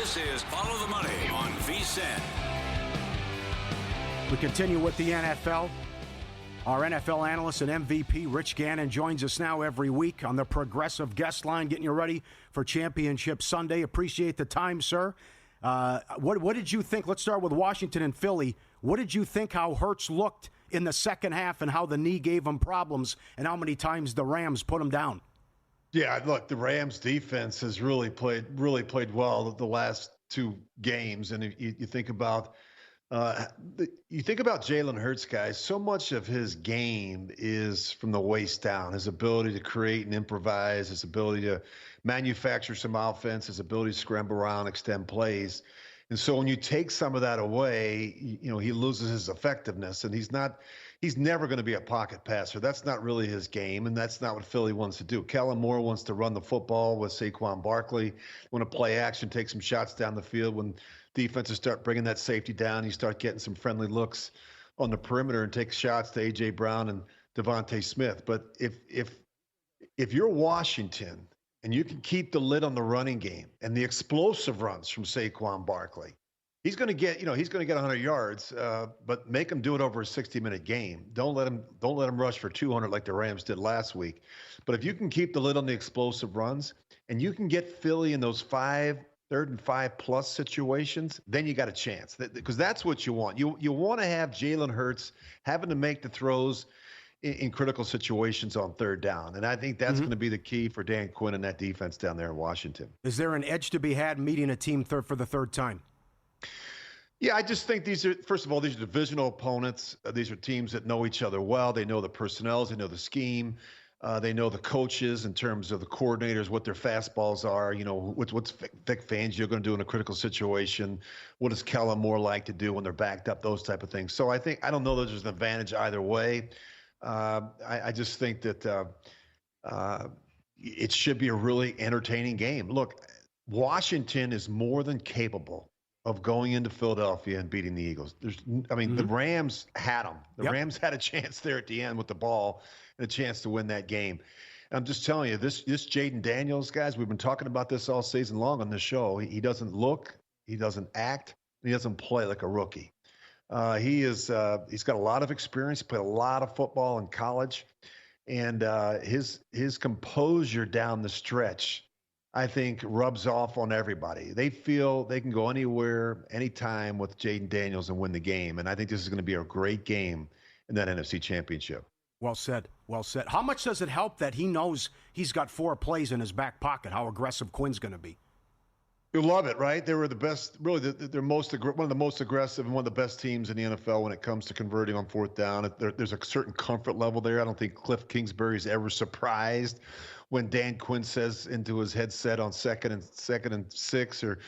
This is Follow the Money on VSiN. We continue with the NFL. Our NFL analyst and MVP, Rich Gannon, joins us now every week on the Progressive Guest Line, getting you ready for Championship Sunday. Appreciate the time, sir. What did you think? Let's start with Washington and Philly. What did you think how Hurts looked in the second half and how the knee gave him problems and how many times the Rams put him down? Yeah, look, the Rams defense has really played well the last two games. And if you think about Jalen Hurts, guys, so much of his game is from the waist down, his ability to create and improvise, his ability to manufacture some offense, his ability to scramble around, extend plays. And so when you take some of that away, he loses his effectiveness, and he's never going to be a pocket passer. That's not really his game, and that's not what Philly wants to do. Kellen Moore wants to run the football with Saquon Barkley, want to play action, take some shots down the field. When defenses start bringing that safety down, you start getting some friendly looks on the perimeter and take shots to A.J. Brown and Devontae Smith. But if you're Washington and you can keep the lid on the running game and the explosive runs from Saquon Barkley, he's going to get 100 yards, but make him do it over a 60-minute game. Don't let him rush for 200 like the Rams did last week. But if you can keep the lid on the explosive runs and you can get Philly in those 3rd and 5+ situations, then you got a chance, because that's what you want. You want to have Jalen Hurts having to make the throws in critical situations on 3rd down. And I think that's going to be the key for Dan Quinn and that defense down there in Washington. Is there an edge to be had meeting a team for the 3rd time? Yeah, I just think these are divisional opponents. These are teams that know each other well. They know the personnel, they know the scheme. They know the coaches in terms of the coordinators, what their fastballs are. What's Vic Fangio going to do in a critical situation? What does Kellen Moore like to do when they're backed up? Those type of things. So I don't know that there's an advantage either way. I just think that it should be a really entertaining game. Look, Washington is more than capable of going into Philadelphia and beating the Eagles. The Rams had them. The Rams had a chance there at the end with the ball and a chance to win that game. And I'm just telling you, this Jayden Daniels, guys, we've been talking about this all season long on this show. He doesn't look, he doesn't act, he doesn't play like a rookie. He's got a lot of experience, played a lot of football in college, and his composure down the stretch, I think, rubs off on everybody. They feel they can go anywhere, anytime with Jayden Daniels and win the game. And I think this is going to be a great game in that NFC Championship. Well said. Well said. How much does it help that he knows he's got 4 plays in his back pocket, how aggressive Quinn's going to be? You love it, right? They were the best, really, they're one of the most aggressive and one of the best teams in the NFL when it comes to converting on 4th down. There's a certain comfort level there. I don't think Cliff Kingsbury's ever surprised when Dan Quinn says into his headset on second and 6 or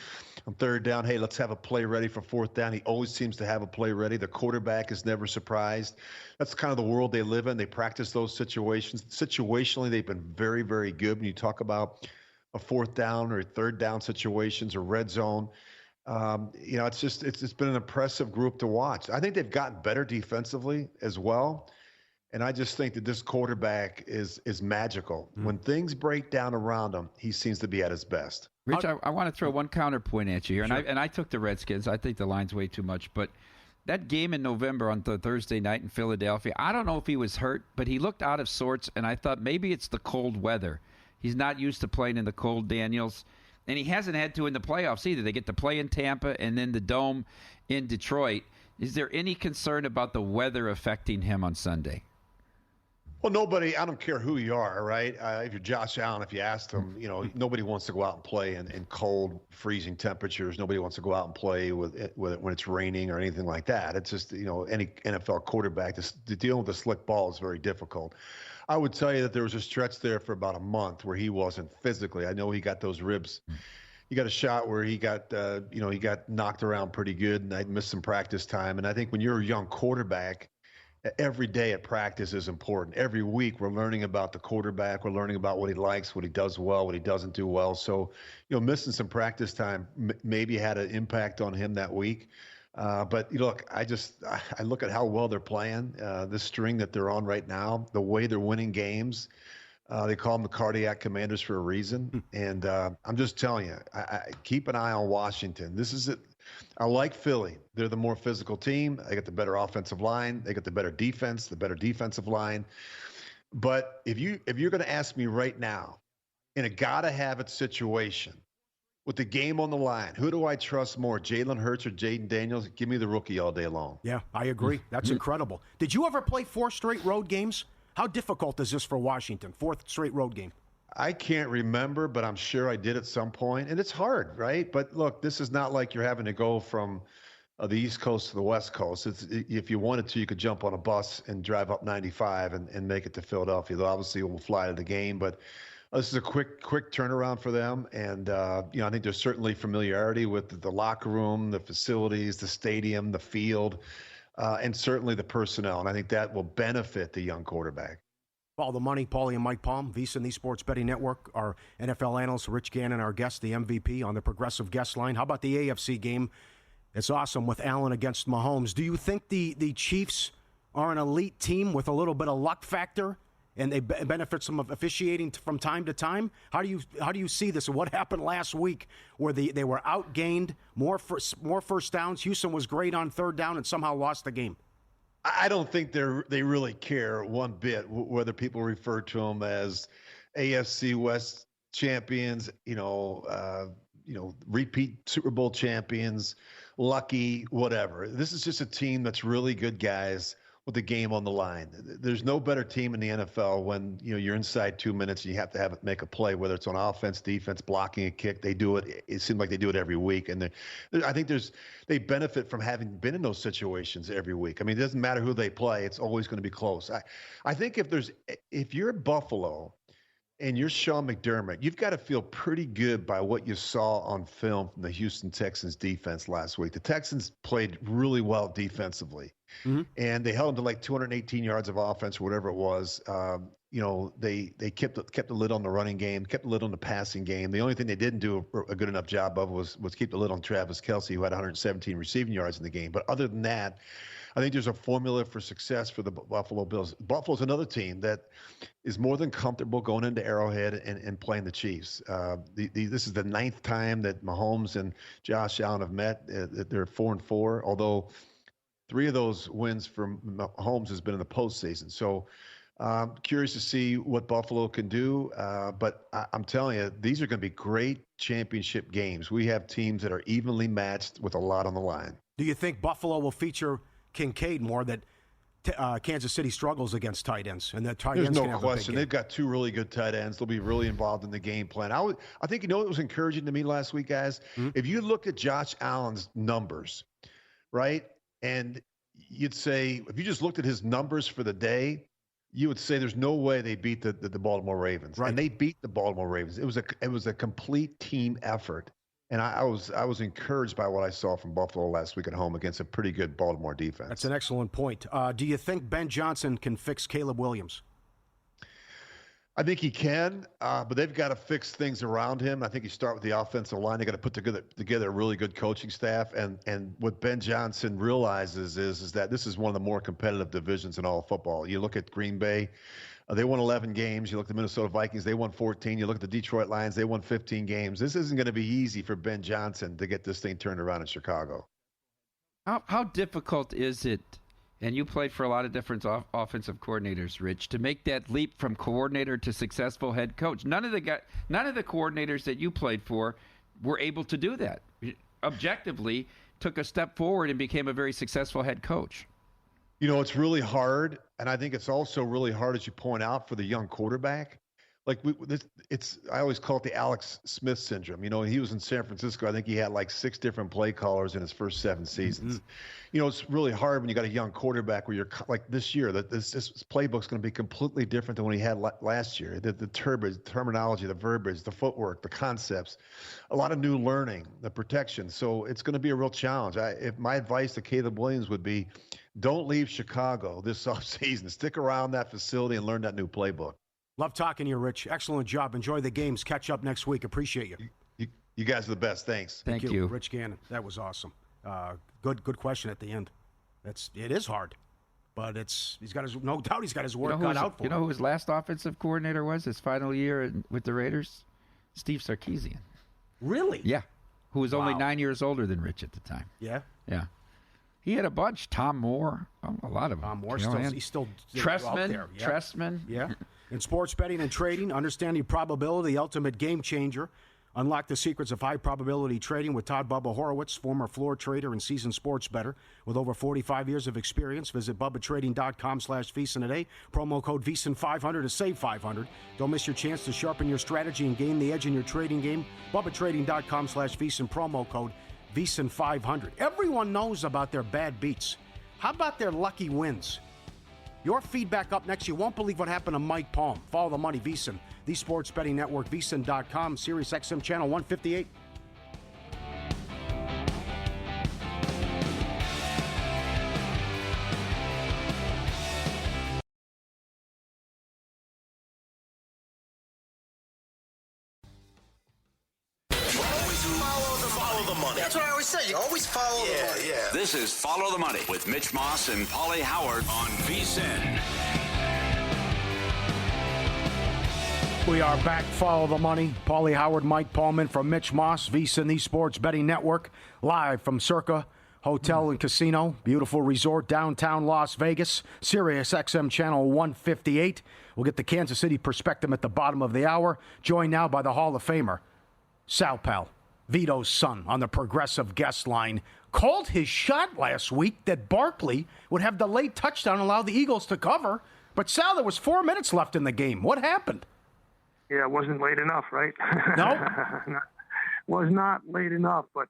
on 3rd down, hey, let's have a play ready for 4th down. He always seems to have a play ready. The quarterback is never surprised. That's kind of the world they live in. They practice those situations. Situationally, they've been very, very good. When you talk about a 4th down or 3rd down situations or red zone, it's been an impressive group to watch. I think they've gotten better defensively as well. And I just think that this quarterback is magical. When things break down around him, he seems to be at his best. Rich, I want to throw one counterpoint at you here. Sure. And I took the Redskins. I think the line's way too much. But that game in November on the Thursday night in Philadelphia, I don't know if he was hurt, but he looked out of sorts. And I thought maybe it's the cold weather. He's not used to playing in the cold, Daniels. And he hasn't had to in the playoffs either. They get to play in Tampa and then the Dome in Detroit. Is there any concern about the weather affecting him on Sunday? Well, nobody, I don't care who you are, right? If you're Josh Allen, if you asked him, nobody wants to go out and play in cold, freezing temperatures. Nobody wants to go out and play with it when it's raining or anything like that. It's just, any NFL quarterback, to deal with the slick ball is very difficult. I would tell you that there was a stretch there for about a month where he wasn't physically. I know he got those ribs. He got a shot where he got knocked around pretty good, and I missed some practice time. And I think when you're a young quarterback, every day at practice is important. Every week we're learning about the quarterback. We're learning about what he likes, what he does well, what he doesn't do well. So, missing some practice time maybe had an impact on him that week. But look, I look at how well they're playing, this string that they're on right now, the way they're winning games. They call them the cardiac commanders for a reason. And I'm just telling you, I keep an eye on Washington. This is it. I like Philly. They're the more physical team. They got the better offensive line. They got the better defense, the better defensive line. But if you're going to ask me right now, in a gotta-have-it situation, with the game on the line, who do I trust more, Jalen Hurts or Jaden Daniels? Give me the rookie all day long. Yeah, I agree. That's incredible. Did you ever play 4 straight road games? How difficult is this for Washington, 4th straight road game? I can't remember, but I'm sure I did at some point. And it's hard, right? But look, this is not like you're having to go from the East Coast to the West Coast. If you wanted to, you could jump on a bus and drive up 95 and make it to Philadelphia. Though obviously we'll fly to the game, but this is a quick turnaround for them. And, I think there's certainly familiarity with the locker room, the facilities, the stadium, the field, and certainly the personnel. And I think that will benefit the young quarterback. Follow the money, Paulie and Mike Palm, VSiN, the Sports Betting Network. Our NFL analyst, Rich Gannon, our guest, the MVP on the Progressive Guest Line. How about the AFC game? It's awesome with Allen against Mahomes. Do you think the Chiefs are an elite team with a little bit of luck factor, and they benefit from officiating from time to time? How do you see this? What happened last week where they were outgained, more first downs? Houston was great on 3rd down and somehow lost the game. I don't think they really care one bit whether people refer to them as AFC West champions, repeat Super Bowl champions, lucky, whatever. This is just a team that's really good guys with the game on the line. There's no better team in the NFL when you're inside 2 minutes and you have to make a play, whether it's on offense, defense, blocking a kick. They do it. It seems like they do it every week, and I think they benefit from having been in those situations every week. I mean, it doesn't matter who they play; it's always going to be close. I think if you're Buffalo and you're Sean McDermott, you've got to feel pretty good by what you saw on film from the Houston Texans defense last week. The Texans played really well defensively, and they held them to like 218 yards of offense or whatever it was. They kept the lid on the running game, kept the lid on the passing game. The only thing they didn't do a good enough job of was keep the lid on Travis Kelce, who had 117 receiving yards in the game. But other than that, I think there's a formula for success for the Buffalo Bills. Buffalo's another team that is more than comfortable going into Arrowhead and playing the Chiefs. This is the 9th time that Mahomes and Josh Allen have met. They're 4-4, although 3 of those wins for Mahomes has been in the postseason. So curious to see what Buffalo can do. But I'm telling you, these are going to be great championship games. We have teams that are evenly matched with a lot on the line. Do you think Buffalo will feature Kincaid more, that Kansas City struggles against tight ends, and that tight ends There's can no have question. a big They've got 2 really good tight ends. They'll be really involved in the game plan. I think what was encouraging to me last week, guys? If you look at Josh Allen's numbers, right, and you'd say if you just looked at his numbers for the day, you would say there's no way they beat the Baltimore Ravens, right. And they beat the Baltimore Ravens. It was a complete team effort. And I was encouraged by what I saw from Buffalo last week at home against a pretty good Baltimore defense. That's an excellent point. Do you think Ben Johnson can fix Caleb Williams? I think he can, but they've got to fix things around him. I think you start with the offensive line. They got to put together a really good coaching staff. And what Ben Johnson realizes is that this is one of the more competitive divisions in all of football. You look at Green Bay. They won 11 games. You look at the Minnesota Vikings, they won 14. You look at the Detroit Lions, they won 15 games. This isn't going to be easy for Ben Johnson to get this thing turned around in Chicago. How difficult is it, and you played for a lot of different offensive coordinators, Rich, to make that leap from coordinator to successful head coach? None of the coordinators that you played for were able to do that. Objectively, took a step forward and became a very successful head coach. It's really hard, and I think it's also really hard, as you point out, for the young quarterback. Like I always call it the Alex Smith syndrome. He was in San Francisco. I think he had like 6 different play callers in his first 7 seasons. It's really hard when you got a young quarterback where you're like this year. That this playbook's going to be completely different than what he had last year. The terminology, the verbiage, the footwork, the concepts, a lot of new learning, the protection. So it's going to be a real challenge. If my advice to Caleb Williams would be, don't leave Chicago this offseason. Stick around that facility and learn that new playbook. Love talking to you, Rich. Excellent job. Enjoy the games. Catch up next week. Appreciate you. You guys are the best. Thanks. Thank you. Rich Gannon. That was awesome. Good question at the end. It is hard. But he's got his work cut out for him. You know who his last offensive coordinator was? His final year with the Raiders, Steve Sarkisian. Really? Yeah, who was only 9 years older than Rich at the time. Yeah. Yeah. He had a bunch. Tom Moore, a lot of them. Tom Moore, he's still Trestman. out there. Yeah. Trestman. Yeah. In sports betting and trading, understanding probability, the ultimate game changer. Unlock the secrets of high-probability trading with Todd Bubba Horowitz, former floor trader and seasoned sports bettor. With over 45 years of experience, visit BubbaTrading.com/VSiN today. Promo code VSiN500 to save $500. Don't miss your chance to sharpen your strategy and gain the edge in your trading game. BubbaTrading.com/VSiN, promo code VSiN500. Everyone knows about their bad beats. How about their lucky wins? Your feedback up next. You won't believe what happened to Mike Palm. Follow the money, VSiN, the Sports Betting Network, VSiN.com, Sirius XM Channel 158. Follow the money. That's what I always say. You always follow the money. Yeah. This is Follow the Money with Mitch Moss and Paulie Howard on VSiN. We are back. Follow the money. Paulie Howard, Mike Paulman from Mitch Moss, VSiN, the Sports Betting Network, live from Circa Hotel and Casino, beautiful resort, downtown Las Vegas, Sirius XM Channel 158. We'll get the Kansas City perspective at the bottom of the hour. Joined now by the Hall of Famer, Sal Pal, Vito's son, on the Progressive guest line. Called his shot last week that Barkley would have the late touchdown and allow the Eagles to cover. But Sal, there was 4 minutes left in the game. What happened? Yeah, it wasn't late enough, right? No? Was not late enough. But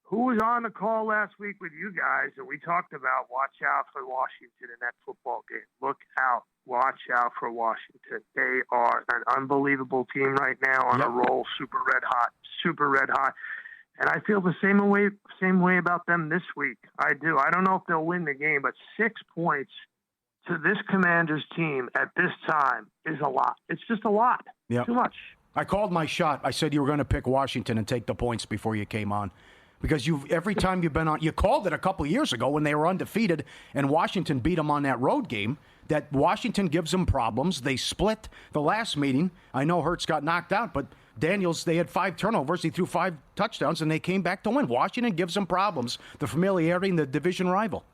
who was on the call last week with you guys that we talked about? Watch out for Washington in that football game. Look out. Watch out for Washington. They are an unbelievable team right now on a roll, super red hot. And I feel the same way about them this week. I do. I don't know if they'll win the game, but 6 points to this Commanders team at this time is a lot. It's just a lot. Yep. Too much. I called my shot. I said you were going to pick Washington and take the points before you came on. Because every time you've been on, you called it a couple of years ago when they were undefeated and Washington beat them on that road game, that Washington gives them problems. They split the last meeting. I know Hurts got knocked out, but Daniels, they had 5 turnovers. He threw 5 touchdowns, and they came back to win. Washington gives them problems, the familiarity and the division rival.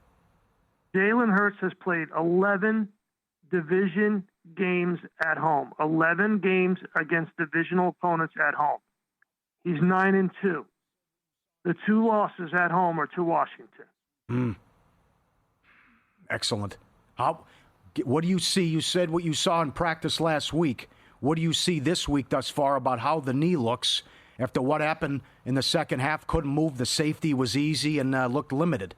Jalen Hurts has played 11 division games at home, 11 games against divisional opponents at home. He's 9-2. The 2 losses at home are to Washington. Excellent. What do you see? You said what you saw in practice last week. What do you see this week thus far about how the knee looks after what happened in the second half? Couldn't move. The safety was easy and looked limited.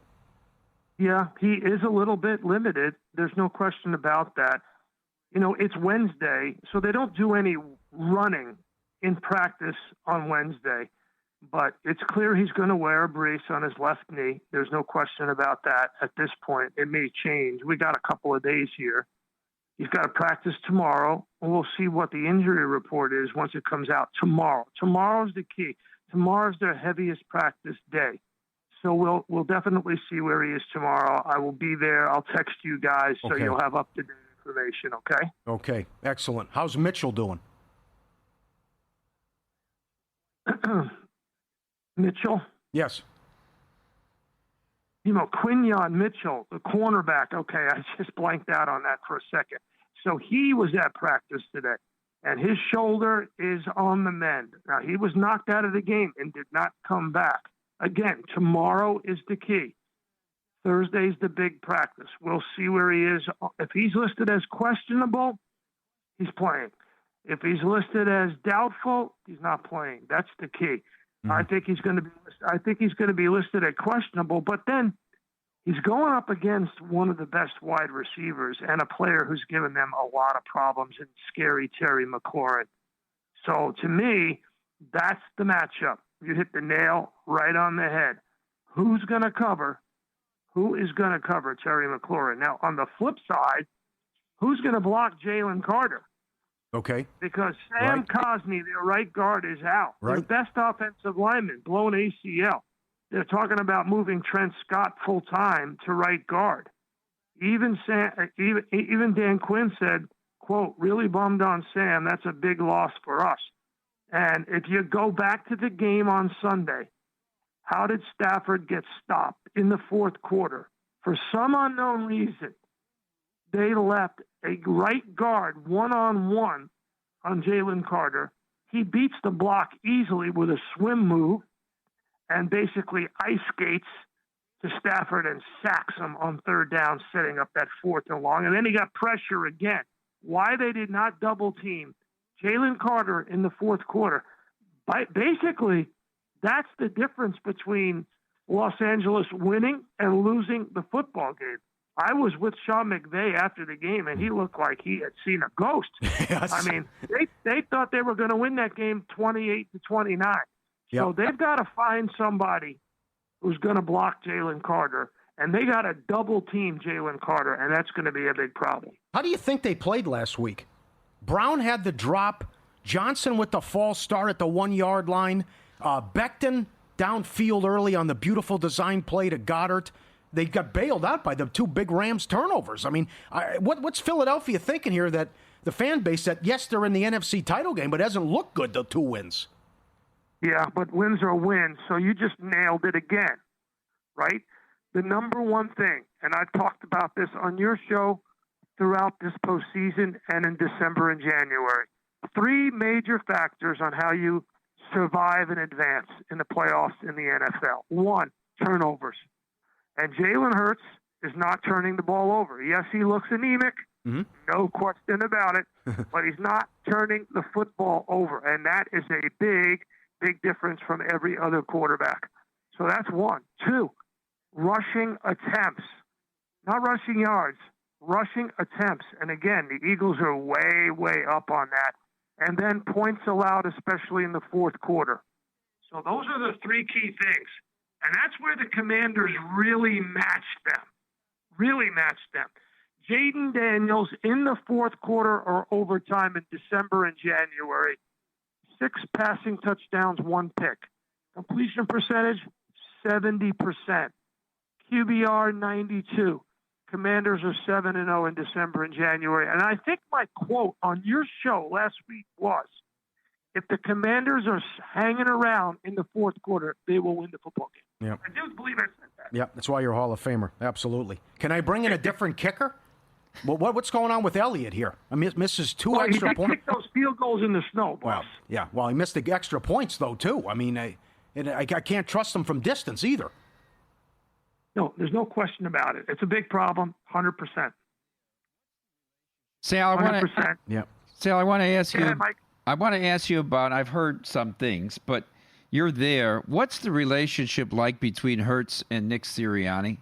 Yeah, he is a little bit limited. There's no question about that. You know, it's Wednesday, so they don't do any running in practice on Wednesday. But it's clear he's going to wear a brace on his left knee. There's no question about that at this point. It may change. We got a couple of days here. He's got to practice tomorrow, and we'll see what the injury report is once it comes out tomorrow. Tomorrow's the key. Tomorrow's their heaviest practice day. So we'll definitely see where he is tomorrow. I will be there. I'll text you guys so you'll have up-to-date information, okay? Okay, excellent. How's Mitchell doing? Mitchell? Yes. You know, Quinyon Mitchell, the cornerback. Okay, I just blanked out on that for a second. So he was at practice today, and his shoulder is on the mend. Now, he was knocked out of the game and did not come back. Again, tomorrow is the key. Thursday's the big practice. We'll see where he is. If he's listed as questionable, he's playing. If he's listed as doubtful, he's not playing. That's the key. I think he's going to be listed as questionable, but then he's going up against one of the best wide receivers and a player who's given them a lot of problems in scary Terry McLaurin. So to me, that's the matchup. You hit the nail right on the head. Who's going to cover? Who is going to cover Terry McLaurin? Now, on the flip side, who's going to block Jalen Carter? Okay. Because Sam Cosmi, their right guard, is out. Right. Their best offensive lineman, blown ACL. They're talking about moving Trent Scott full-time to right guard. Even Dan Quinn said, quote, really bummed on Sam. That's a big loss for us. And if you go back to the game on Sunday, how did Stafford get stopped in the fourth quarter? For some unknown reason, they left a right guard one-on-one on Jalen Carter. He beats the block easily with a swim move and basically ice skates to Stafford and sacks him on third down, setting up that fourth and long. And then he got pressure again. Why they did not double team Jalen Carter in the fourth quarter. Basically, that's the difference between Los Angeles winning and losing the football game. I was with Sean McVay after the game, and he looked like he had seen a ghost. Yes. I mean, they thought they were going to win that game 28-29. Yep. So they've got to find somebody who's going to block Jalen Carter, and they got to double team Jalen Carter, and that's going to be a big problem. How do you think they played last week? Brown had the drop. Johnson with the false start at the 1-yard line. Becton downfield early on the beautiful design play to Goddard. They got bailed out by the two big Rams turnovers. I mean, what's Philadelphia thinking here that the fan base that, yes, they're in the NFC title game, but it hasn't looked good, the 2 wins? Yeah, but wins are wins, so you just nailed it again, right? The number one thing, and I've talked about this on your show throughout this postseason and in December and January, 3 major factors on how you survive and advance in the playoffs in the NFL. 1, turnovers. And Jalen Hurts is not turning the ball over. Yes, he looks anemic, no question about it, but he's not turning the football over. And that is a big, big difference from every other quarterback. So that's 1. 2, rushing attempts, not rushing yards, rushing attempts. And again, the Eagles are way, way up on that. And then points allowed, especially in the fourth quarter. So those are the 3 key things. And that's where the Commanders really matched them. Jaden Daniels in the fourth quarter or overtime in December and January, 6 passing touchdowns, 1 pick. Completion percentage, 70%. QBR, 92. Commanders are 7-0 in December and January. And I think my quote on your show last week was, if the Commanders are hanging around in the fourth quarter, they will win the football game. Yep. I do believe I said that. Yeah, that's why you're a Hall of Famer. Absolutely. Can I bring in a different kicker? Well, what's going on with Elliott here? I mean, misses 2 extra points. He kicked those field goals in the snow, boss. Well, he missed the extra points, though, too. I mean, I can't trust him from distance either. No, there's no question about it. It's a big problem, 100%. Sal, I 100%. I want to ask you. Mike. I want to ask you about. I've heard some things, but you're there. What's the relationship like between Hurts and Nick Sirianni?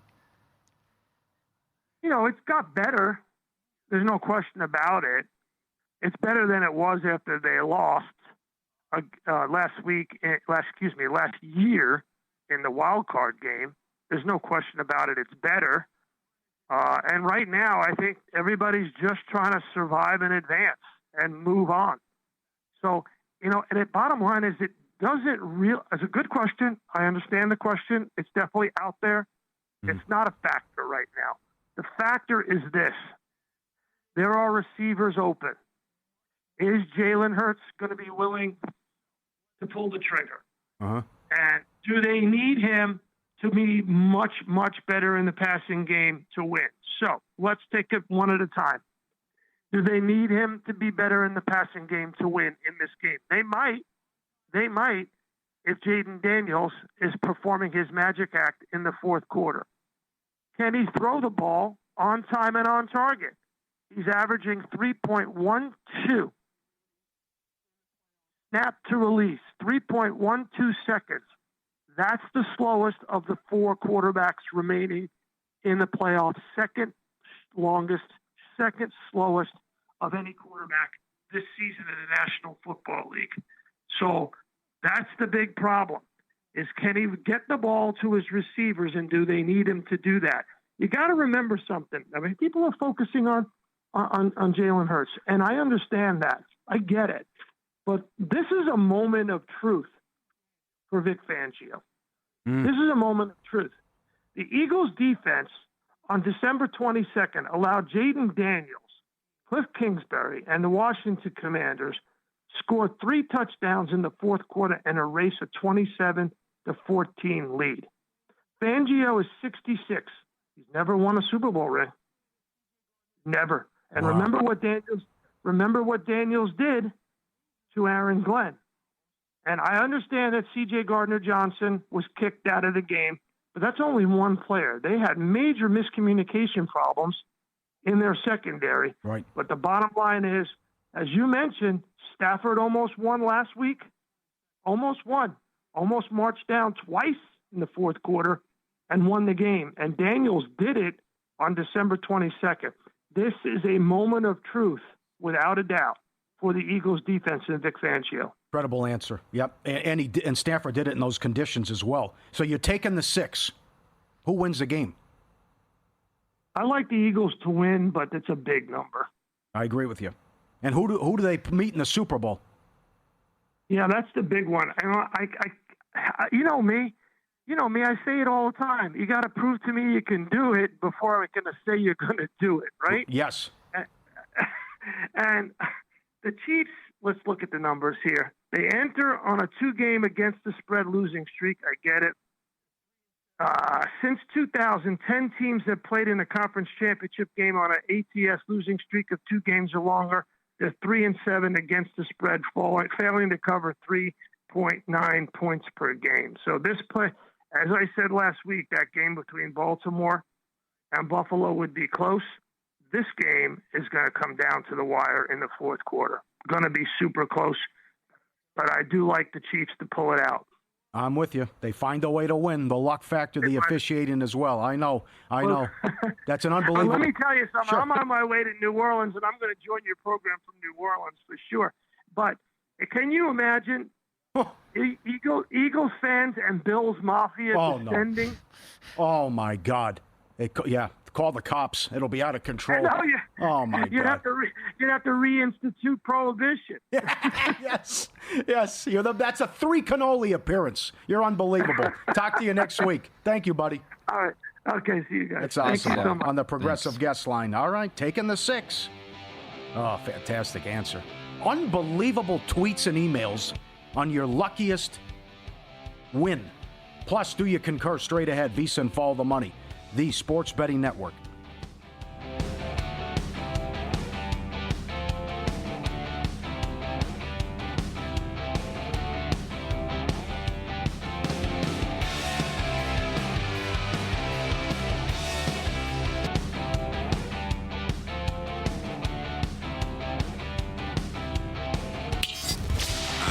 You know, it's got better. There's no question about it. It's better than it was after they lost last year in the wild card game. There's no question about it. It's better. And right now, I think everybody's just trying to survive and advance and move on. So, you know, and the bottom line is it's a good question. I understand the question. It's definitely out there. It's not a factor right now. The factor is this. There are receivers open. Is Jalen Hurts going to be willing to pull the trigger? Uh-huh. And do they need him to be much, much better in the passing game to win? So let's take it one at a time. Do they need him to be better in the passing game to win in this game? They might. If Jaden Daniels is performing his magic act in the fourth quarter. Can he throw the ball on time and on target? He's averaging 3.12 snap to release, 3.12 seconds. That's the slowest of the 4 quarterbacks remaining in the playoffs. Second slowest of any quarterback this season in the National Football League. So that's the big problem, is can he get the ball to his receivers, and do they need him to do that? You got to remember something. I mean, people are focusing on Jalen Hurts, and I understand that. I get it. But this is a moment of truth for Vic Fangio. This is a moment of truth. The Eagles' defense on December 22nd allowed Jaden Daniels, Cliff Kingsbury, and the Washington Commanders scored 3 touchdowns in the fourth quarter and erase a 27-14 lead. Fangio is 66. He's never won a Super Bowl ring. Never. And Wow. remember what Daniels did to Aaron Glenn. And I understand that C.J. Gardner-Johnson was kicked out of the game, but that's only one player. They had major miscommunication problems in their secondary. Right. But the bottom line is, as you mentioned, Stafford almost won last week. Almost won. Almost marched down twice in the fourth quarter and won the game. And Daniels did it on December 22nd. This is a moment of truth, without a doubt, for the Eagles defense and Vic Fangio. Incredible answer. Yep. And Stafford did it in those conditions as well. So you're taking the 6. Who wins the game? I like the Eagles to win, but it's a big number. I agree with you. And who do they meet in the Super Bowl? Yeah, that's the big one. I you know me. I say it all the time. You got to prove to me you can do it before I'm going to say you're going to do it, right? Yes. And the Chiefs, let's look at the numbers here. They enter on a 2-game against the spread losing streak. I get it. Since 2000, 10 teams have played in a conference championship game on an ATS losing streak of 2 games or longer. They're 3-7 against the spread, failing to cover 3.9 points per game. So this play, as I said last week, that game between Baltimore and Buffalo would be close. This game is going to come down to the wire in the fourth quarter. Going to be super close, but I do like the Chiefs to pull it out. I'm with you. They find a way to win. The luck factor, the officiating as well. I know. That's an unbelievable. Let me tell you something. Sure. I'm on my way to New Orleans, and I'm going to join your program from New Orleans for sure. But can you imagine Eagles fans and Bills Mafia descending? No. Oh, my God. Call the cops. It'll be out of control. Oh, my God. You'd have to reinstitute prohibition. Yes. That's a 3 cannoli appearance. You're unbelievable. Talk to you next week. Thank you, buddy. All right. Okay, see you guys. That's awesome. Thank you so much. On the Progressive Guest line. All right, taking the 6. Oh, fantastic answer. Unbelievable tweets and emails on your luckiest win. Plus, do you concur? Straight ahead, Visa and Follow the Money, the Sports Betting Network.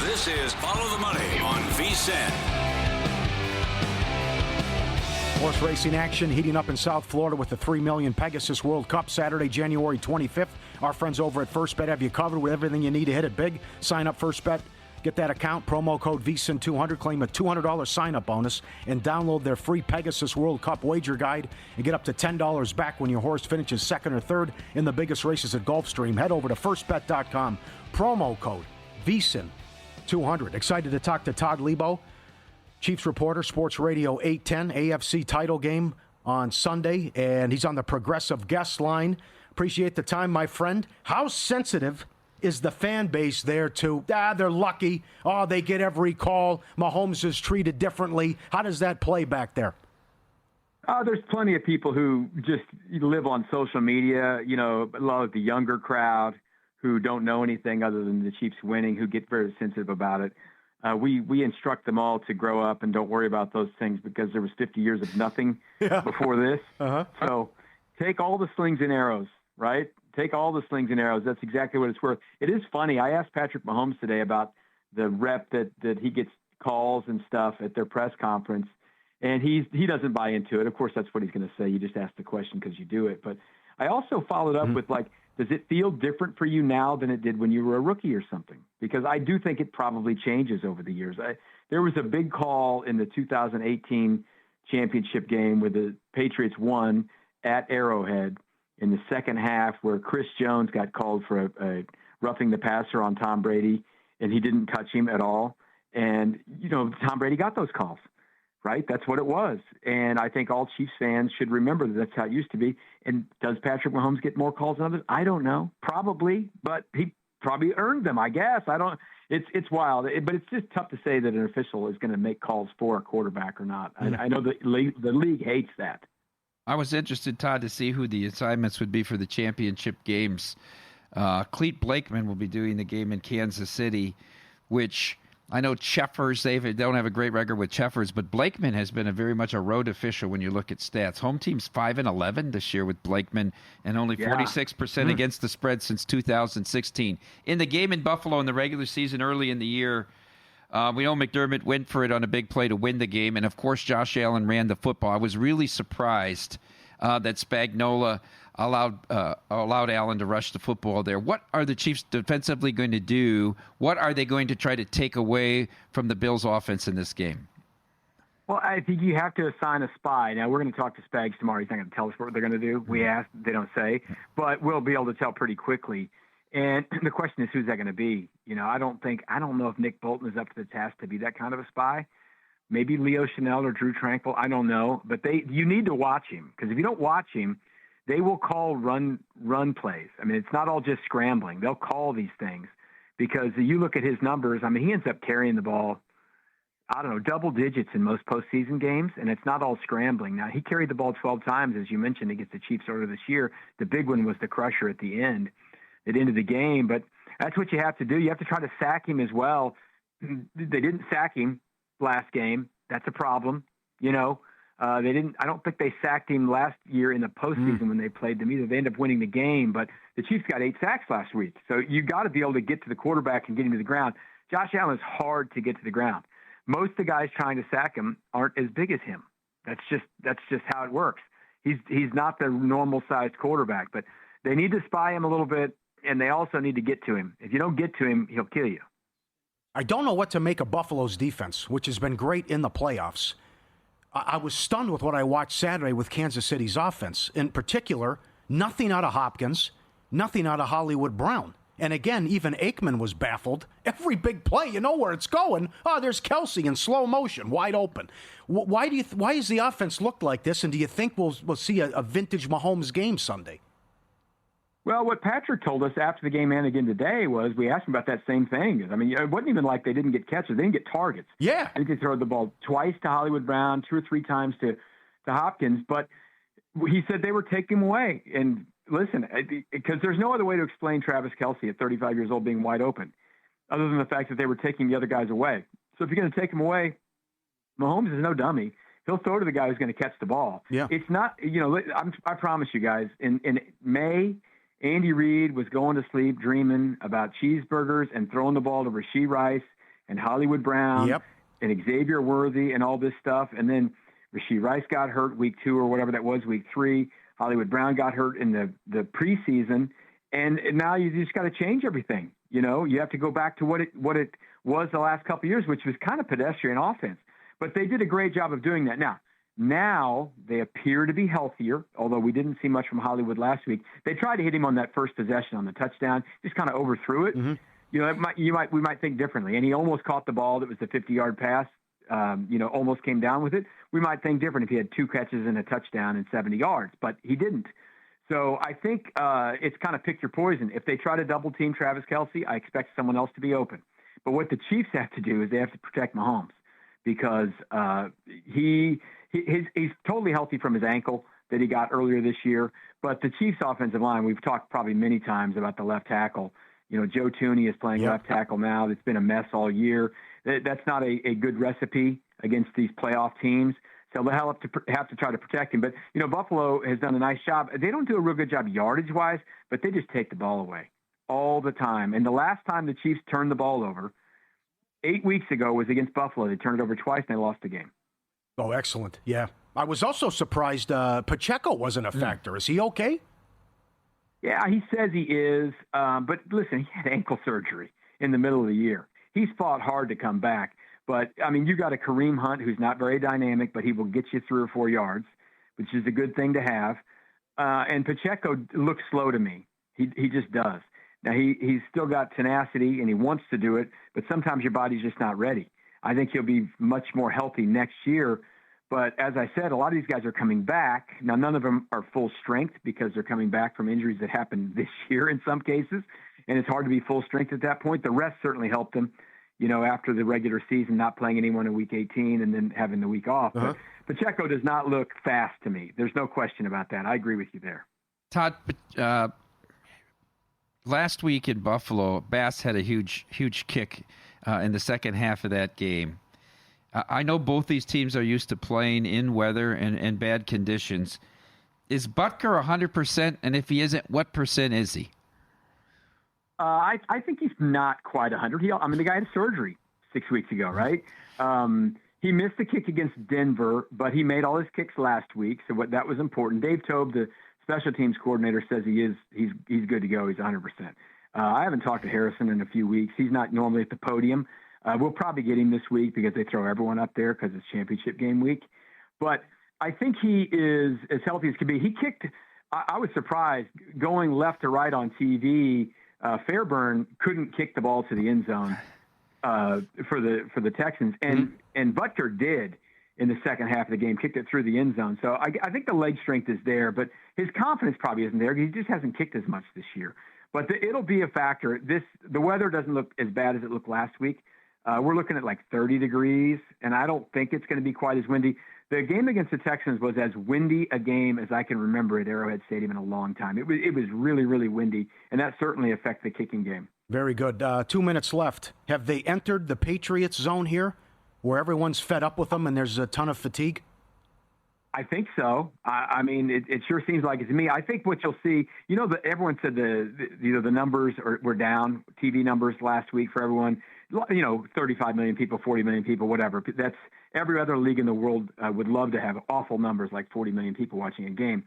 This is Follow the Money on VSiN. Horse racing action heating up in South Florida with the $3 million Pegasus World Cup Saturday, January 25th. Our friends over at First Bet have you covered with everything you need to hit it big. Sign up First Bet, get that account, promo code VSiN200, claim a $200 sign-up bonus, and download their free Pegasus World Cup wager guide and get up to $10 back when your horse finishes second or third in the biggest races at Gulfstream. Head over to firstbet.com, promo code VSiN200. Excited to talk to Todd Leabo, Chiefs reporter, Sports Radio 810, AFC title game on Sunday, and he's on the Progressive Guest line. Appreciate the time, my friend. How sensitive is the fan base there to, they're lucky, they get every call, Mahomes is treated differently? How does that play back there? There's plenty of people who just live on social media, a lot of the younger crowd who don't know anything other than the Chiefs winning, who get very sensitive about it. We instruct them all to grow up and don't worry about those things because there was 50 years of nothing before this. Uh-huh. So take all the slings and arrows, right? Take all the slings and arrows. That's exactly what it's worth. It is funny. I asked Patrick Mahomes today about the rep that he gets calls and stuff at their press conference, and he doesn't buy into it. Of course, that's what he's going to say. You just ask the question because you do it. But I also followed up with, does it feel different for you now than it did when you were a rookie or something? Because I do think it probably changes over the years. There was a big call in the 2018 championship game where the Patriots won at Arrowhead in the second half, where Chris Jones got called for a roughing the passer on Tom Brady, and he didn't touch him at all. And, Tom Brady got those calls. right? That's what it was. And I think all Chiefs fans should remember that that's how it used to be. And does Patrick Mahomes get more calls than others? I don't know. Probably, but he probably earned them, I guess. It's wild, but it's just tough to say that an official is going to make calls for a quarterback or not. I know the league hates that. I was interested, Todd, to see who the assignments would be for the championship games. Clete Blakeman will be doing the game in Kansas City, which I know Cheffers, they don't have a great record with Cheffers, but Blakeman has been very much a road official when you look at stats. Home team's 5-11 this year with Blakeman, and only 46% against the spread since 2016. In the game in Buffalo in the regular season early in the year, we know McDermott went for it on a big play to win the game, and of course Josh Allen ran the football. I was really surprised that Spagnuolo allowed Allen to rush the football there. What are the Chiefs defensively going to do? What are they going to try to take away from the Bills' offense in this game? Well, I think you have to assign a spy. Now, we're going to talk to Spags tomorrow. He's not going to tell us what they're going to do. We asked, they don't say, but we'll be able to tell pretty quickly. And the question is, who's that going to be? I don't know if Nick Bolton is up to the task to be that kind of a spy. Maybe Leo Chanel or Drew Tranquil. I don't know. But you need to watch him, because if you don't watch him, they will call run plays. I mean, it's not all just scrambling. They'll call these things, because you look at his numbers. I mean, he ends up carrying the ball, I don't know, double digits in most postseason games, and it's not all scrambling. Now, he carried the ball 12 times, as you mentioned, against the Chiefs earlier this year. The big one was the crusher at the end. It ended the game, but that's what you have to do. You have to try to sack him as well. They didn't sack him last game. That's a problem. They didn't. I don't think they sacked him last year in the postseason when they played them either. They ended up winning the game, but the Chiefs got 8 sacks last week. So you got to be able to get to the quarterback and get him to the ground. Josh Allen is hard to get to the ground. Most of the guys trying to sack him aren't as big as him. That's just how it works. He's not the normal sized quarterback, but they need to spy him a little bit, and they also need to get to him. If you don't get to him, he'll kill you. I don't know what to make of Buffalo's defense, which has been great in the playoffs. I was stunned with what I watched Saturday with Kansas City's offense. In particular, nothing out of Hopkins, nothing out of Hollywood Brown. And again, even Aikman was baffled. Every big play, you know where it's going. Oh, there's Kelsey in slow motion, wide open. Why does the offense look like this? And do you think we'll see a vintage Mahomes game Sunday? Well, what Patrick told us after the game and again today was, we asked him about that same thing. I mean, it wasn't even like they didn't get catches. They didn't get targets. Yeah. I think they threw the ball twice to Hollywood Brown, 2 or 3 times to Hopkins. But he said they were taking him away. And listen, because there's no other way to explain Travis Kelce at 35 years old being wide open, other than the fact that they were taking the other guys away. So if you're going to take him away, Mahomes is no dummy. He'll throw to the guy who's going to catch the ball. Yeah. It's not, I promise you guys, in May, Andy Reid was going to sleep dreaming about cheeseburgers and throwing the ball to Rashee Rice and Hollywood Brown and Xavier Worthy and all this stuff. And then Rashee Rice got hurt week 2 or whatever that was, week 3. Hollywood Brown got hurt in the preseason. And now you just got to change everything. You have to go back to what it was the last couple of years, which was kind of pedestrian offense. But they did a great job of doing that. Now they appear to be healthier, although we didn't see much from Hollywood last week. They tried to hit him on that first possession on the touchdown, just kind of overthrew it. Mm-hmm. We might think differently. And he almost caught the ball that was the 50-yard pass, almost came down with it. We might think different if he had 2 catches and a touchdown and 70 yards, but he didn't. So I think it's kind of pick your poison. If they try to double team Travis Kelce, I expect someone else to be open. But what the Chiefs have to do is they have to protect Mahomes, because he's totally healthy from his ankle that he got earlier this year. But the Chiefs' offensive line, we've talked probably many times about the left tackle. Joe Thuney is playing left tackle now. It's been a mess all year. That's not a good recipe against these playoff teams. So they'll have to try to protect him. But, Buffalo has done a nice job. They don't do a real good job yardage-wise, but they just take the ball away all the time. And the last time the Chiefs turned the ball over, 8 weeks ago, was against Buffalo. They turned it over twice, and they lost the game. Oh, excellent. Yeah. I was also surprised Pacheco wasn't a factor. Is he okay? Yeah, he says he is. But listen, he had ankle surgery in the middle of the year. He's fought hard to come back. But, you got a Kareem Hunt who's not very dynamic, but he will get you 3 or 4 yards, which is a good thing to have. And Pacheco looks slow to me. He just does. Now, he's still got tenacity, and he wants to do it, but sometimes your body's just not ready. I think he'll be much more healthy next year, But as I said, a lot of these guys are coming back. Now, none of them are full strength because they're coming back from injuries that happened this year in some cases. And it's hard to be full strength at that point. The rest certainly helped them, after the regular season, not playing anyone in week 18 and then having the week off. Uh-huh. But Pacheco does not look fast to me. There's no question about that. I agree with you there. Todd, last week in Buffalo, Bass had a huge kick in the second half of that game. I know both these teams are used to playing in weather and bad conditions. Is Butker 100%? And if he isn't, what percent is he? I think he's not quite 100. The guy had surgery 6 weeks ago, right? He missed the kick against Denver, but he made all his kicks last week, so that was important. Dave Tobe, the special teams coordinator, says he's good to go. He's 100%. I haven't talked to Harrison in a few weeks. He's not normally at the podium. We'll probably get him this week because they throw everyone up there because it's championship game week. But I think he is as healthy as can be. He kicked – I was surprised going left to right on TV. Fairburn couldn't kick the ball to the end zone for the Texans, and Butker did in the second half of the game, kicked it through the end zone. So I think the leg strength is there, but his confidence probably isn't there. He just hasn't kicked as much this year. But it'll be a factor. The weather doesn't look as bad as it looked last week. We're looking at like 30 degrees, and I don't think it's going to be quite as windy. The game against the Texans was as windy a game as I can remember at Arrowhead Stadium in a long time. It was really, really windy, and that certainly affects the kicking game. Very good. 2 minutes left. Have they entered the Patriots zone here, where everyone's fed up with them and there's a ton of fatigue? I think so. It sure seems like it to me. I think what you'll see, everyone said the numbers were down, TV numbers last week for everyone. 35 million people, 40 million people, whatever. That's every other league in the world would love to have awful numbers like 40 million people watching a game.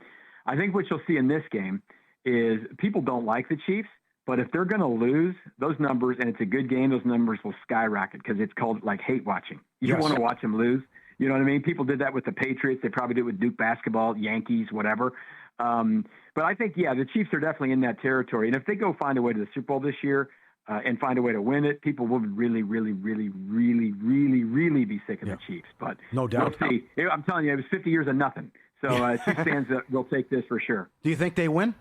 I think what you'll see in this game is people don't like the Chiefs, but if they're going to lose, those numbers, and it's a good game, those numbers will skyrocket because it's called like hate watching. You want to watch them lose. You know what I mean? People did that with the Patriots. They probably did it with Duke basketball, Yankees, whatever. But I think, the Chiefs are definitely in that territory. And if they go find a way to the Super Bowl this year and find a way to win it, people will really, really, really, really, really, really be sick of the Chiefs. But no doubt. We'll see. I'm telling you, it was 50 years of nothing. So Chiefs fans will take this for sure. Do you think they win?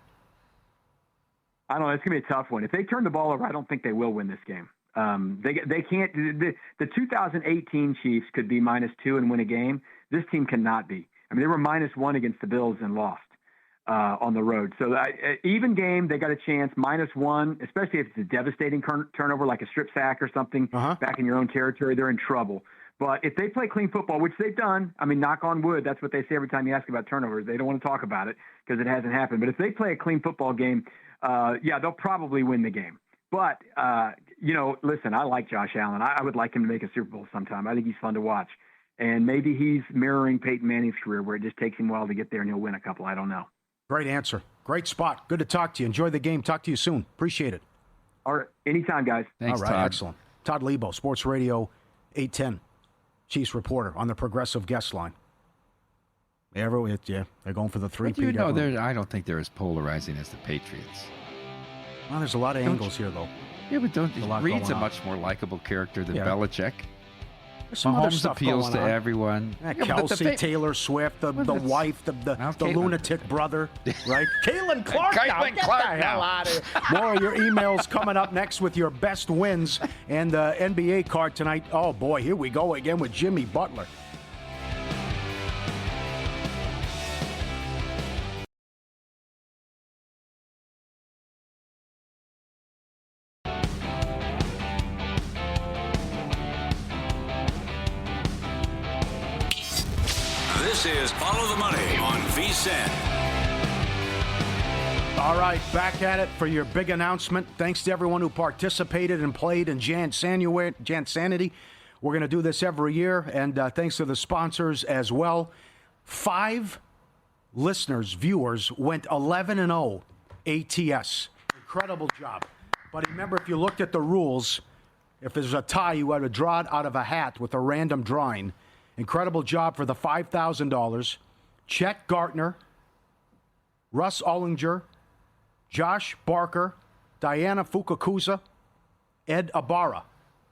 I don't know. It's going to be a tough one. If they turn the ball over, I don't think they will win this game. They can't. The 2018 Chiefs could be -2 and win a game. This team cannot be. They were -1 against the Bills and lost on the road. So even game, they got a chance. -1, especially if it's a devastating turnover like a strip sack or something back in your own territory, they're in trouble. But if they play clean football, which they've done, knock on wood, that's what they say every time you ask about turnovers. They don't want to talk about it because it hasn't happened. But if they play a clean football game, they'll probably win the game. But, listen, I like Josh Allen. I would like him to make a Super Bowl sometime. I think he's fun to watch. And maybe he's mirroring Peyton Manning's career where it just takes him a while to get there and he'll win a couple. I don't know. Great answer. Great spot. Good to talk to you. Enjoy the game. Talk to you soon. Appreciate it. All right. Anytime, guys. Thanks, all right, Todd. Excellent. Todd Lebo, Sports Radio 810, Chiefs reporter on the Progressive Guest Line. They're going for the three-peat. I don't think they're as polarizing as the Patriots. Well, there's a lot of angles here, though. Yeah, but Reed's a much more likable character than Belichick. There's some other Mahomes stuff appeals to going on. everyone. Kelsey, Taylor Swift, the wife, the lunatic brother, right? Caitlin Clark. Caitlin Clark Get the hell out of here. More of your emails coming up next with your best wins and the NBA card tonight. Oh, boy, here we go again with Jimmy Butler. This is Follow the Money on VSiN. All right, back at it for your big announcement. Thanks to everyone who participated and played in Jansanity. We're going to do this every year, and thanks to the sponsors as well. 5 listeners, viewers, went 11-0 ATS. Incredible job. But remember, if you looked at the rules, if there's a tie, you had to draw it out of a hat with a random drawing. Incredible job for the $5,000. Chet Gartner, Russ Ollinger, Josh Barker, Diana Fukakusa, Ed Ibarra.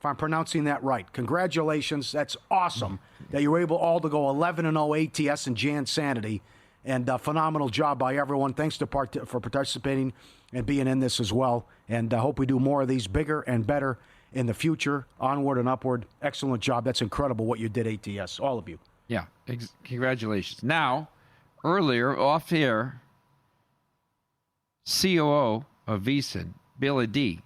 if I'm pronouncing that right. Congratulations. That's awesome that you were able all to go 11-0 ATS and Jan Sanity. And phenomenal job by everyone. Thanks for participating and being in this as well. And I hope we do more of these, bigger and better in the future, onward and upward. Excellent job. That's incredible what you did, ATS, all of you. Yeah, congratulations. Now, earlier, off air, COO of VSiN, Bill Adee,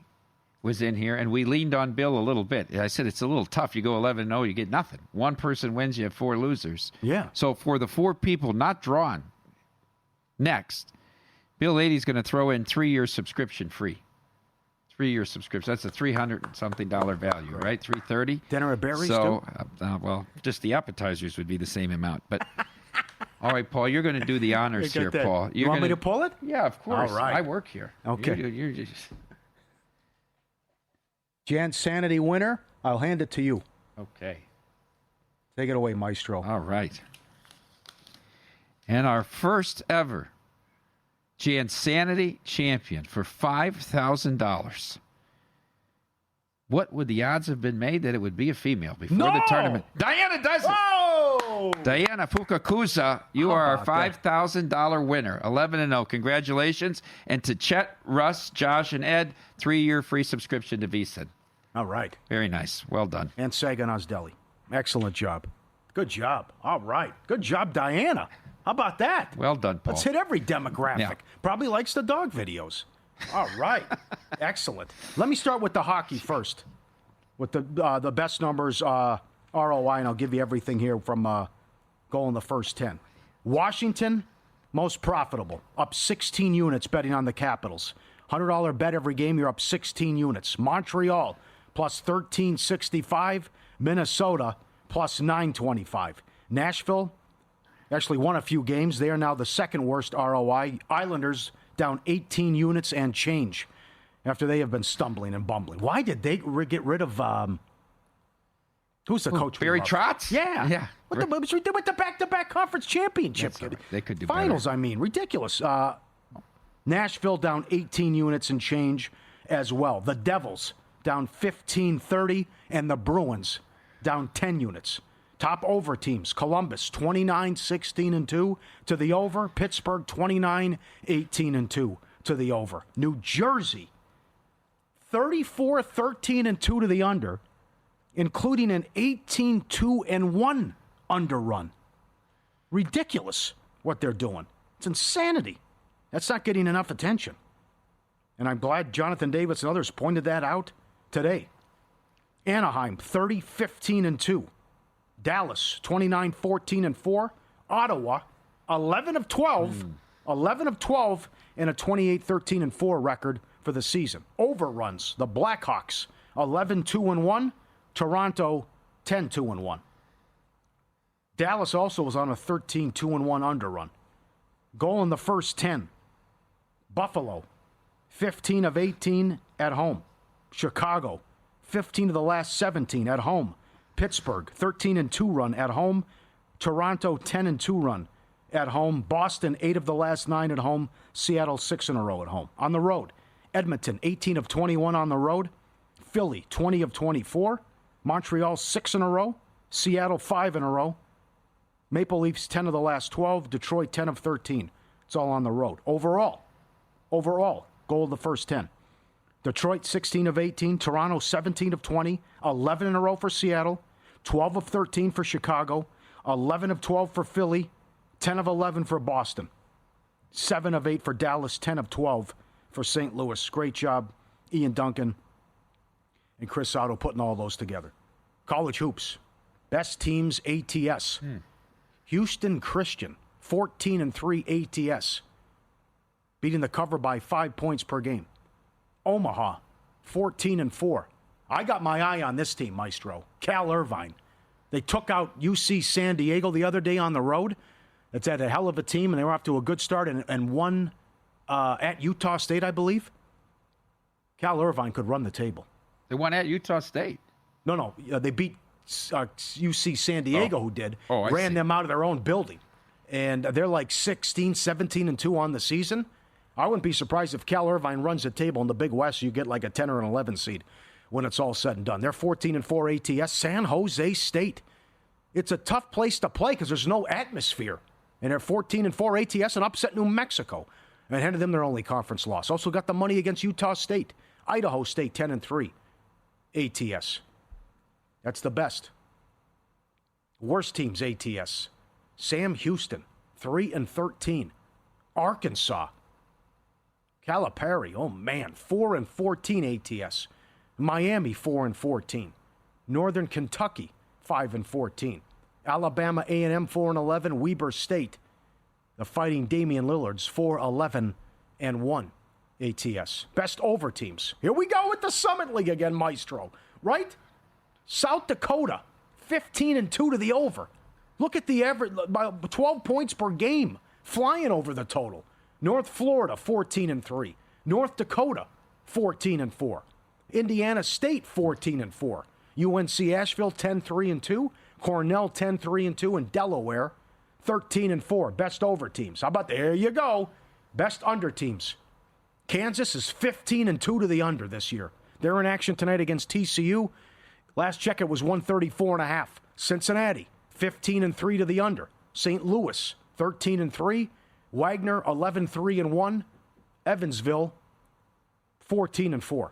was in here, and we leaned on Bill a little bit. I said, it's a little tough. You go 11-0, you get nothing. One person wins, you have 4 losers. Yeah. So for the 4 people not drawn next, Bill Adee's going to throw in 3-year subscription free. 3-year subscription. That's a $300-something value, right? $330. Dinner at Barry's, so, too? well, just the appetizers would be the same amount. But all right, Paul, you're going to do the honors here, Paul. You want me to pull it? Yeah, of course. All right. I work here. Okay. You're just... Jan Sanity winner. I'll hand it to you. Okay. Take it away, Maestro. All right. And our first ever Jansanity champion for $5,000. What would the odds have been made that it would be a female before the tournament? Diana does it. Whoa! Diana Fukakusa, you are our $5,000 winner. 11-0. Congratulations. And to Chet, Russ, Josh, and Ed, 3-year free subscription to VSiN. All right. Very nice. Well done. And Sagan Osdeli. Excellent job. Good job. All right. Good job, Diana. How about that? Well done, Paul. Let's hit every demographic. Yeah. Probably likes the dog videos. All right. Excellent. Let me start with the hockey first. With the best numbers, ROI, and I'll give you everything here from goal in the first 10. Washington, most profitable, up 16 units betting on the Capitals. $100 bet every game, you're up 16 units. Montreal, plus 1365. Minnesota, plus 925. Nashville, actually won a few games. They are now the second worst ROI. Islanders down 18 units and change after they have been stumbling and bumbling. Why did they get rid of who's the coach? Barry Trotz? Yeah. What we did with the back-to-back conference championship? Right. They could do finals, better. I mean, ridiculous. Nashville down 18 units and change as well. The Devils down 15-30, and the Bruins down 10 units. Top over teams, Columbus 29-16-2 to the over. Pittsburgh 29-18-2 to the over. New Jersey 34-13-2 to the under, including an 18-2-1 under run. Ridiculous what they're doing. It's insanity. That's not getting enough attention. And I'm glad Jonathan Davis and others pointed that out today. Anaheim 30-15-2. Dallas, 29-14-4. Ottawa, 11 of 12, and a 28-13-4 record for the season. Overruns, the Blackhawks, 11-2-1. Toronto, 10-2-1. Dallas also was on a 13-2-1 underrun. Goal in the first 10. Buffalo, 15 of 18 at home. Chicago, 15 of the last 17 at home. Pittsburgh, 13-2 run at home. Toronto, 10-2 run at home. Boston, 8 of the last 9 at home. Seattle, 6 in a row at home. On the road, Edmonton, 18 of 21 on the road. Philly, 20 of 24. Montreal, 6 in a row. Seattle, 5 in a row. Maple Leafs, 10 of the last 12. Detroit, 10 of 13. It's all on the road. Overall, goal of the first 10. Detroit, 16 of 18. Toronto, 17 of 20. 11 in a row for Seattle. 12 of 13 for Chicago. 11 of 12 for Philly. 10 of 11 for Boston. 7 of 8 for Dallas. 10 of 12 for St. Louis. Great job, Ian Duncan and Chris Otto putting all those together. College hoops. Best teams ATS. Houston Christian, 14-3 ATS. Beating the cover by 5 points per game. Omaha, 14-4. I got my eye on this team, Maestro. Cal Irvine. They took out UC San Diego the other day on the road. It's at a hell of a team, and they were off to a good start and won at Utah State, I believe. Cal Irvine could run the table. They won at Utah State. No, they beat UC San Diego, who did. Ran them out of their own building. And they're like 16, 17-2 on the season. I wouldn't be surprised if Cal Irvine runs the table in the Big West. You get like a 10 or an 11 seed when it's all said and done. They're 14-4 ATS. San Jose State. It's a tough place to play because there's no atmosphere. And they're 14-4 ATS and upset New Mexico and handed them their only conference loss. Also got the money against Utah State. Idaho State 10-3 ATS. That's the best. Worst teams ATS. Sam Houston 3-13. Arkansas. Calipari, oh man, 4-14 ATS. Miami 4-14. Northern Kentucky 5-14. Alabama A&M 4-11. Weber State, the Fighting Damian Lillards 4-11-1 ATS. Best over teams. Here we go with the Summit League again, Maestro. Right? South Dakota 15-2 to the over. Look at the average, by 12 points per game, flying over the total. North Florida 14-3. North Dakota 14-4. Indiana State 14-4. UNC Asheville 10-3-2. Cornell 10-3-2, and Delaware 13-4. Best over teams. How about there you go? Best under teams. Kansas is 15-2 to the under this year. They're in action tonight against TCU. Last check it was 134.5. Cincinnati 15-3 to the under. St. Louis 13-3. Wagner 11-3-1. Evansville 14-4.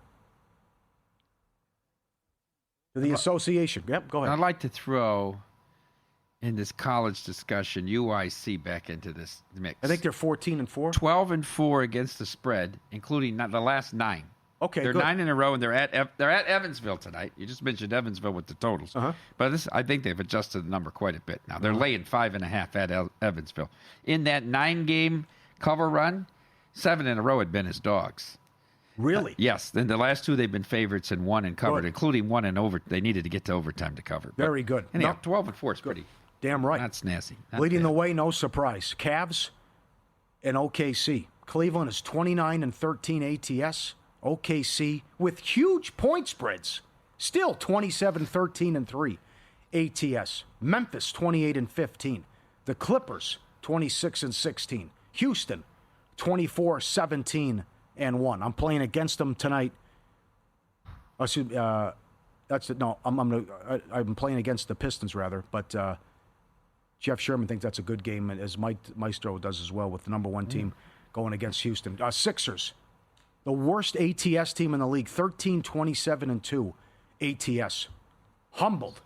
The association. Yep, go ahead. I'd like to throw in this college discussion UIC back into this mix. I think they're 14-4. 12-4 against the spread, including the last 9. Okay, they're good. 9 in a row, and they're at Evansville tonight. You just mentioned Evansville with the totals, but I think they've adjusted the number quite a bit now. They're laying 5.5 at Evansville. In that 9-game cover run, 7 in a row had been his dogs. Really? Yes. Then the last 2 they've been favorites and 1 and covered, including 1 in over. They needed to get to overtime to cover. Very good. Anyhow, 12-4 is pretty. Damn right. Not snazzy. Leading the way, no surprise. Cavs and OKC. Cleveland is 29-13 ATS. OKC with huge point spreads. Still 27-13-3 ATS. Memphis 28-15. The Clippers 26-16. Houston 24-17-1. I'm playing against them tonight. That's it. No, I'm playing against the Pistons rather, but Jeff Sherman thinks that's a good game, as Mike Maestro does as well, with the number 1 team going against Houston. Sixers, the worst ATS team in the league, 13-27-2 ATS. Humbled,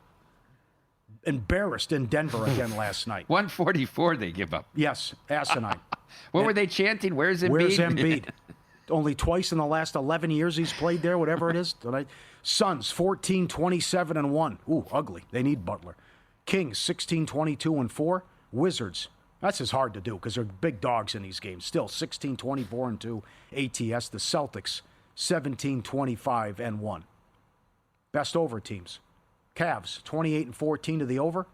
embarrassed in Denver again last night. 144 they give up. Yes, asinine. What were they chanting? Where's Embiid? Where's Embiid? Only twice in the last 11 years he's played there, whatever it is. Suns, 14-27-1. Ooh, ugly. They need Butler. Kings, 16-22-4. Wizards, that's just hard to do because they're big dogs in these games. Still, 16-24-2 ATS. The Celtics, 17-25-1. Best over teams. Cavs, 28-14 to the over.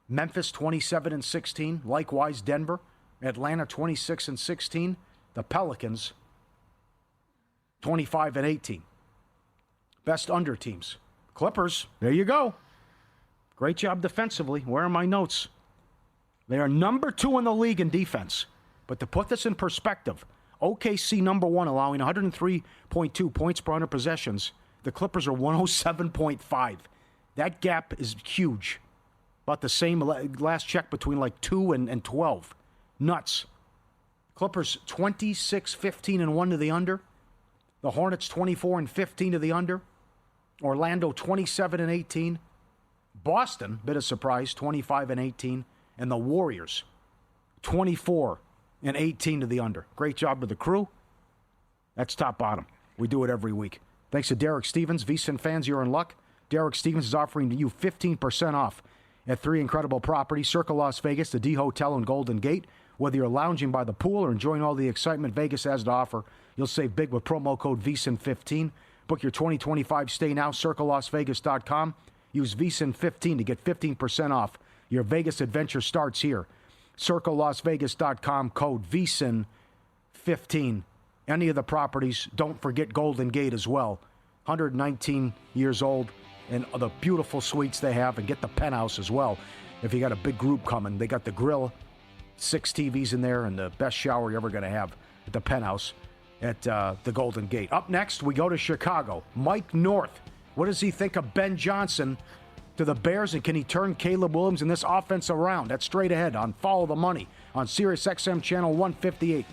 Memphis, 27-16. Likewise, Denver. Atlanta, 26-16. The Pelicans, 25-18. Best under teams. Clippers, there you go. Great job defensively. Where are my notes? They are number 2 in the league in defense. But to put this in perspective, OKC number 1, allowing 103.2 points per 100 possessions. The Clippers are 107.5. That gap is huge. About the same last check between like 2 and 12. Nuts. Clippers 26-15-1 to the under. The Hornets 24-15 to the under. Orlando 27-18. Boston, bit of surprise, 25-18. And the Warriors 24-18 to the under. Great job with the crew. That's top bottom. We do it every week. Thanks to Derek Stevens. VSiN fans, you're in luck. Derek Stevens is offering you 15% off at 3 incredible properties: Circle Las Vegas, the D Hotel, and Golden Gate. Whether you're lounging by the pool or enjoying all the excitement Vegas has to offer, you'll save big with promo code VSiN15. Book your 2025 stay now, CircleLasVegas.com. Use VSiN15 to get 15% off. Your Vegas adventure starts here. CircleLasVegas.com, code VSiN15. Any of the properties, don't forget Golden Gate as well. 119 years old, and the beautiful suites they have, and get the penthouse as well. If you got a big group coming, they got the grill, 6 TVs in there, and the best shower you're ever going to have at the penthouse at the Golden Gate. Up next, we go to Chicago. Mike North What does he think of Ben Johnson to the Bears, and can he turn Caleb Williams and this offense around? That's straight ahead on Follow the Money on Sirius XM Channel 158.